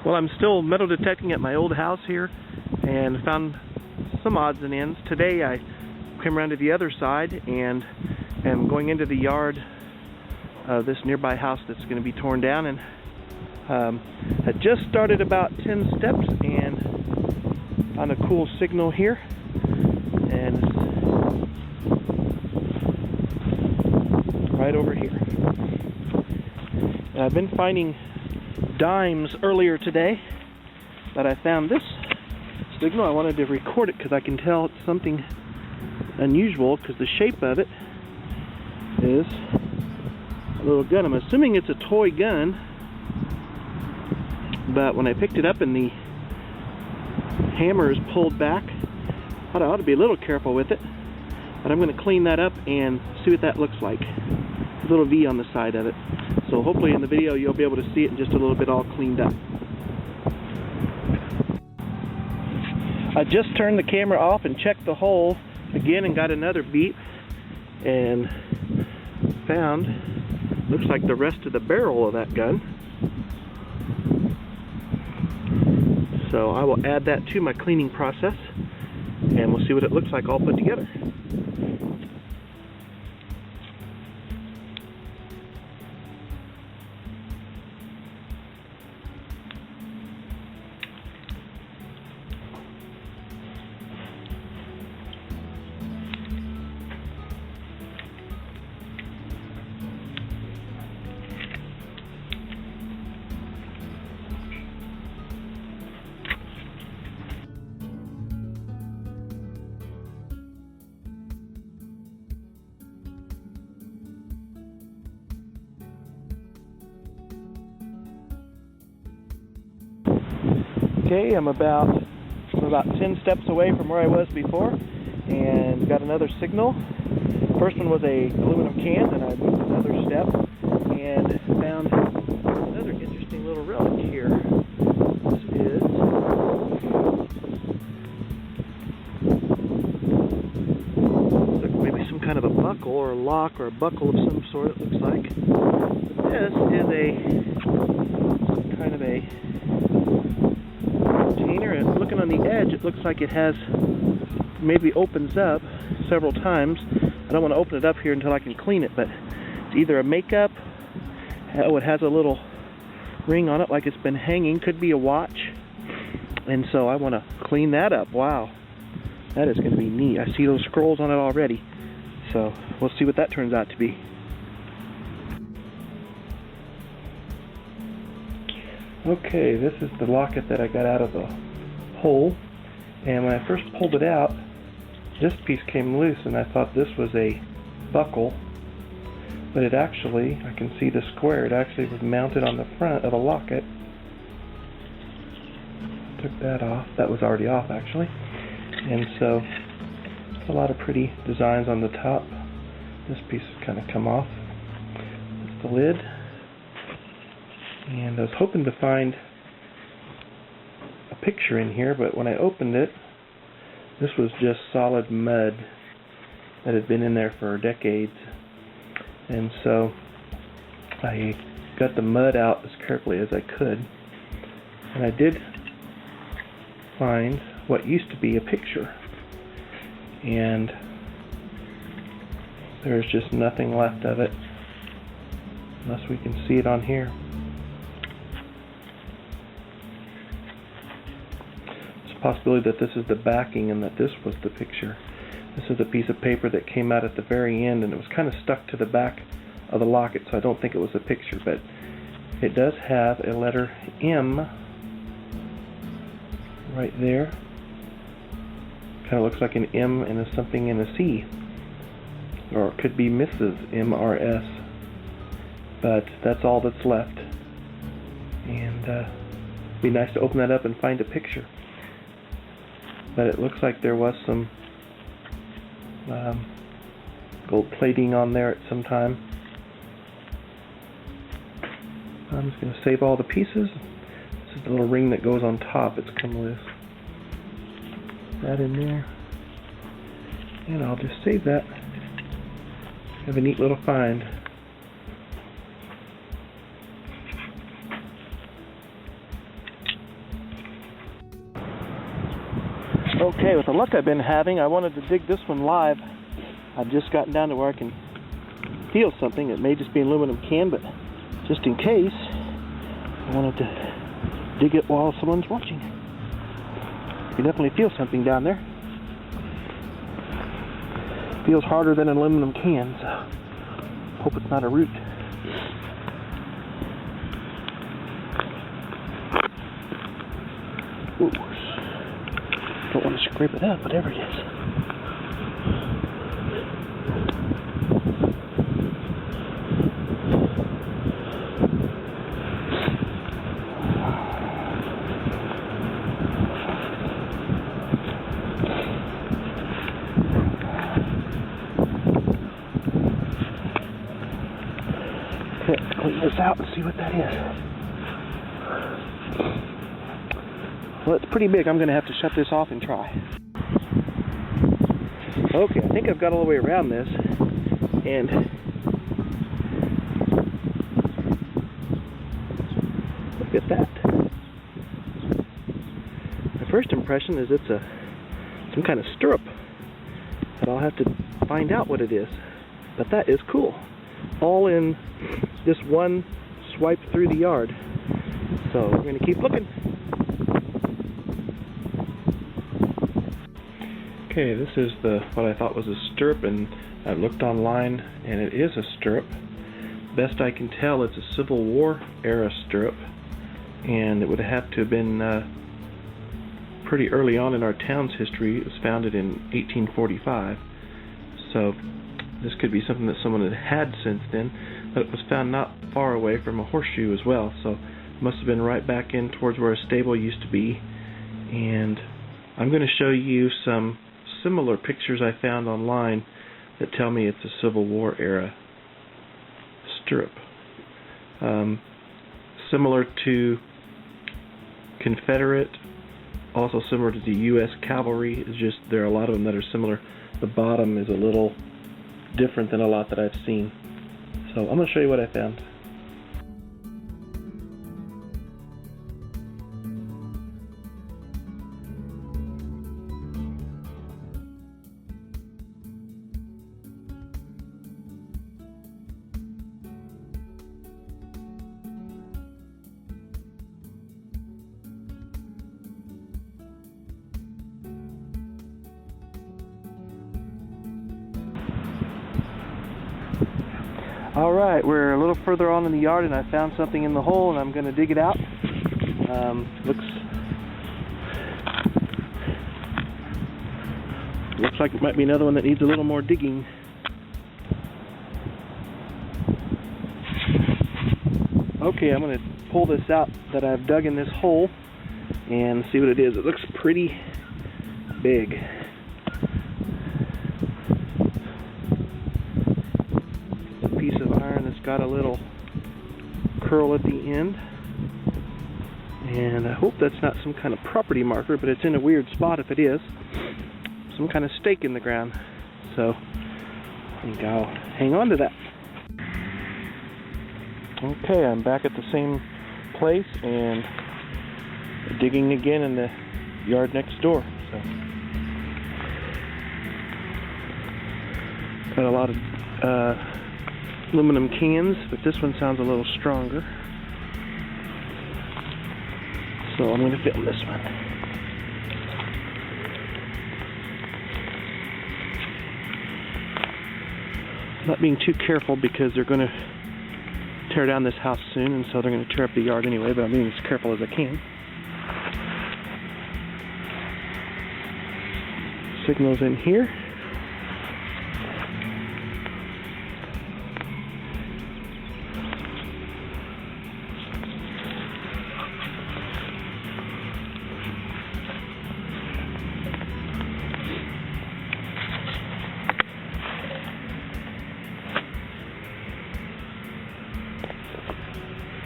Well, I'm still metal detecting at my old house here and found some odds and ends. Today I came around to the other side and am going into the yard of this nearby house that's going to be torn down, and I just started about 10 steps and found a cool signal here, and it's right over here. And I've been finding dimes earlier today, but I found this signal. I wanted to record it because I can tell it's something unusual because the shape of it is a little gun. I'm assuming it's a toy gun, but when I picked it up and the hammer is pulled back, I ought to be a little careful with it. But I'm going to clean that up and see what that looks like. A little V on the side of it. So hopefully in the video you'll be able to see it in just a little bit all cleaned up. I just turned the camera off and checked the hole again and got another beep and found, looks like the rest of the barrel of that gun. So I will add that to my cleaning process and we'll see what it looks like all put together. Okay, I'm about 10 steps away from where I was before, and got another signal. First one was a aluminum can, and I moved another step and found another interesting little relic here. This is looks like maybe some kind of a buckle or a lock or a buckle of some sort, it looks like. This is a kind of a container, and looking on the edge it looks like it has, maybe opens up several times. I don't want to open it up here until I can clean it, but it's either a makeup, oh, it has a little ring on it like it's been hanging, could be a watch, and so I want to clean that up. Wow, that is going to be neat. I see those scrolls on it already, so we'll see what that turns out to be. Okay, this is the locket that I got out of the hole, and when I first pulled it out, this piece came loose and I thought this was a buckle, but it actually, I can see the square, it actually was mounted on the front of a locket. Took that off, that was already off actually, and so a lot of pretty designs on the top. This piece has kind of come off. It's the lid. And I was hoping to find a picture in here, but when I opened it, this was just solid mud that had been in there for decades. And so I got the mud out as carefully as I could, and I did find what used to be a picture, and there's just nothing left of it unless we can see it on here. Possibility that this is the backing and that this was the picture. This is a piece of paper that came out at the very end, and it was kind of stuck to the back of the locket, so I don't think it was a picture, but it does have a letter M right there. Kind of looks like an M and a something in a C, or it could be Mrs. M-R-S, but that's all that's left, and it'd be nice to open that up and find a picture. But it looks like there was some gold plating on there at some time. I'm just going to save all the pieces. This is the little ring that goes on top. It's come loose. That in there. And I'll just save that. Have a neat little find. Okay, with the luck I've been having, I wanted to dig this one live. I've just gotten down to where I can feel something. It may just be an aluminum can, but just in case, I wanted to dig it while someone's watching. You can definitely feel something down there. Feels harder than an aluminum can, so hope it's not a root. Ooh. Don't want to scrape it up, whatever it is. Okay, clean this out and see what that is. Well, it's pretty big. I'm going to have to shut this off and try. Okay, I think I've got all the way around this, and look at that. My first impression is it's some kind of stirrup, but I'll have to find out what it is. But that is cool. All in this one swipe through the yard. So we're going to keep looking. Okay, this is what I thought was a stirrup, and I looked online, and it is a stirrup. Best I can tell, it's a Civil War era stirrup, and it would have to have been pretty early on in our town's history. It was founded in 1845, so this could be something that someone had since then, but it was found not far away from a horseshoe as well, so it must have been right back in towards where a stable used to be. And I'm going to show you some similar pictures I found online that tell me it's a Civil War era stirrup. Similar to Confederate, also similar to the U.S. Cavalry. It's just there are a lot of them that are similar. The bottom is a little different than a lot that I've seen. So I'm going to show you what I found. Alright, we're a little further on in the yard, and I found something in the hole, and I'm going to dig it out. Looks like it might be another one that needs a little more digging. Okay, I'm going to pull this out that I've dug in this hole and see what it is. It looks pretty big. Piece of iron that's got a little curl at the end, and I hope that's not some kind of property marker, but it's in a weird spot if it is. Some kind of stake in the ground, so I think I'll hang on to that. Okay, I'm back at the same place and digging again in the yard next door. So got a lot of aluminum cans, but this one sounds a little stronger, so I'm going to film this one. I'm not being too careful because they're going to tear down this house soon, and so they're going to tear up the yard anyway, but I'm being as careful as I can. Signals in here.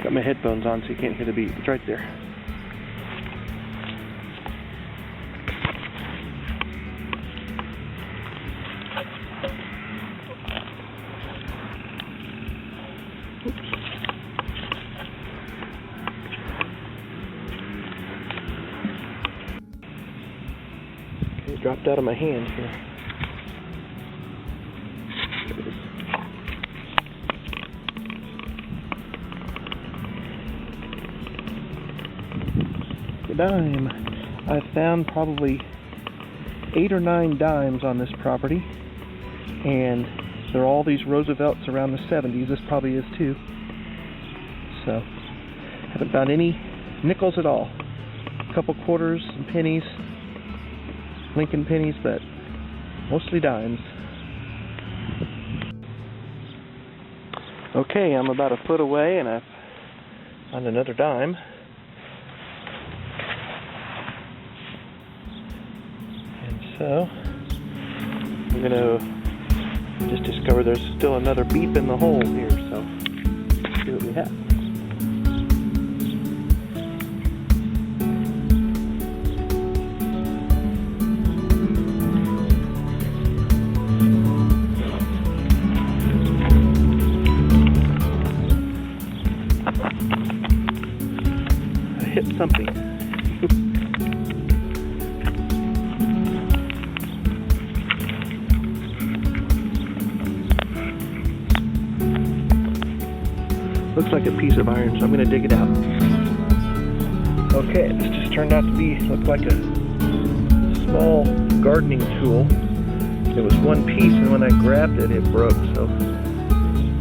Got my headphones on so you can't hear the beat. It's right there. dropped out of my hand here. There it is. A dime. I've found probably 8 or 9 dimes on this property, and there are all these Roosevelts around the 70s. This probably is too. So, haven't found any nickels at all. A couple quarters and pennies, Lincoln pennies, but mostly dimes. Okay, I'm about a foot away and I've found another dime. And so, I'm going to just discover there's still another beep in the hole here, so let's see what we have. Hit something. Looks like a piece of iron, so I'm going to dig it out. Okay, this just turned out to be, looked like a small gardening tool. It was one piece, and when I grabbed it, it broke, so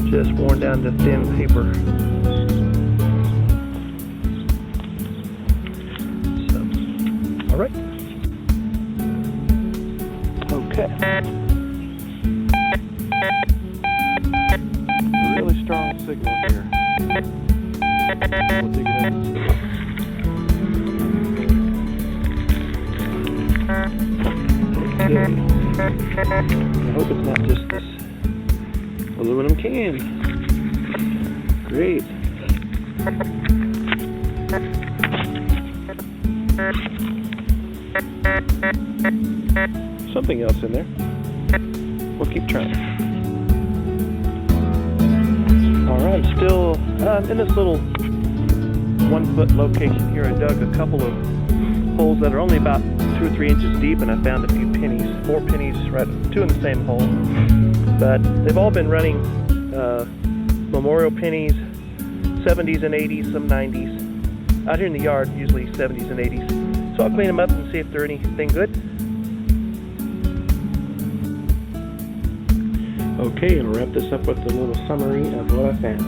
just worn down to thin paper. All right. Okay. Really strong signal here. We'll dig it in. I hope it's not just this aluminum can. Great. Something else in there. We'll keep trying. Alright, I'm still in this little 1 foot location here. I dug a couple of holes that are only about 2 or 3 inches deep, and I found a few pennies, 4 pennies, right, 2 in the same hole. But they've all been running memorial pennies, 70s and 80s, some 90s. Out here in the yard, usually 70s and 80s. So I'll clean them up and see if they're anything good. Okay, and wrap this up with a little summary of what I found.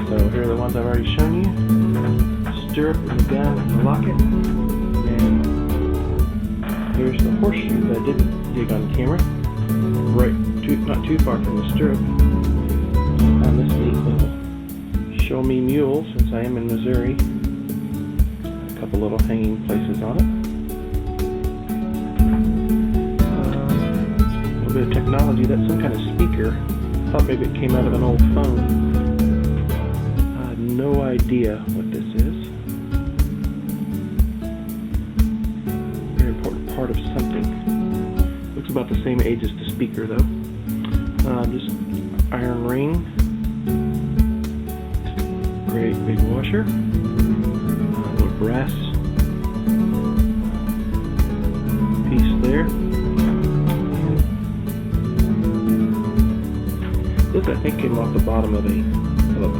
So here are the ones I've already shown you. Stirrup and the gun and the locket. And here's the horseshoe that I didn't dig on camera. Right, not too far from the stirrup. Found this neat little show me mule, since I am in Missouri. A couple little hanging places on it. A little bit of technology. That's some kind of speaker. I thought maybe it came out of an old phone. I have no idea what this is. Very important part of something. Looks about the same age as the speaker, though. This iron ring. Great big washer. A little brass piece there. This, I think, came off the bottom of a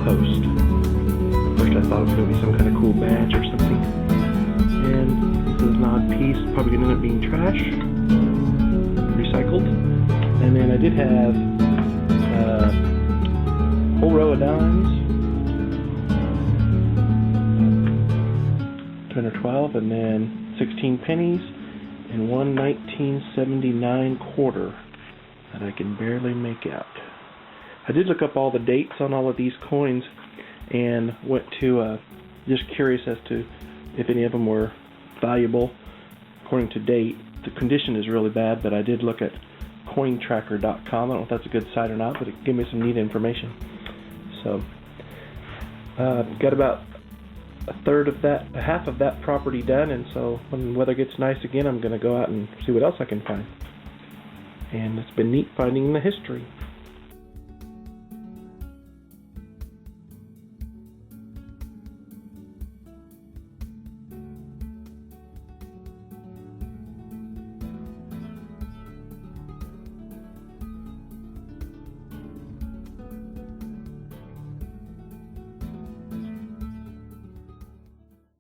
post. At first I thought it was going to be some kind of cool badge or something. And this is an odd piece, probably going to end up being trash. Recycled. And then I did have a whole row of dimes. 10 or 12, and then 16 pennies, and one 1979 quarter that I can barely make out. I did look up all the dates on all of these coins and went to just curious as to if any of them were valuable according to date. The condition is really bad, but I did look at cointracker.com. I don't know if that's a good site or not, but it gave me some neat information. So got about half of that property done, and so when the weather gets nice again, I'm going to go out and see what else I can find. And it's been neat finding the history.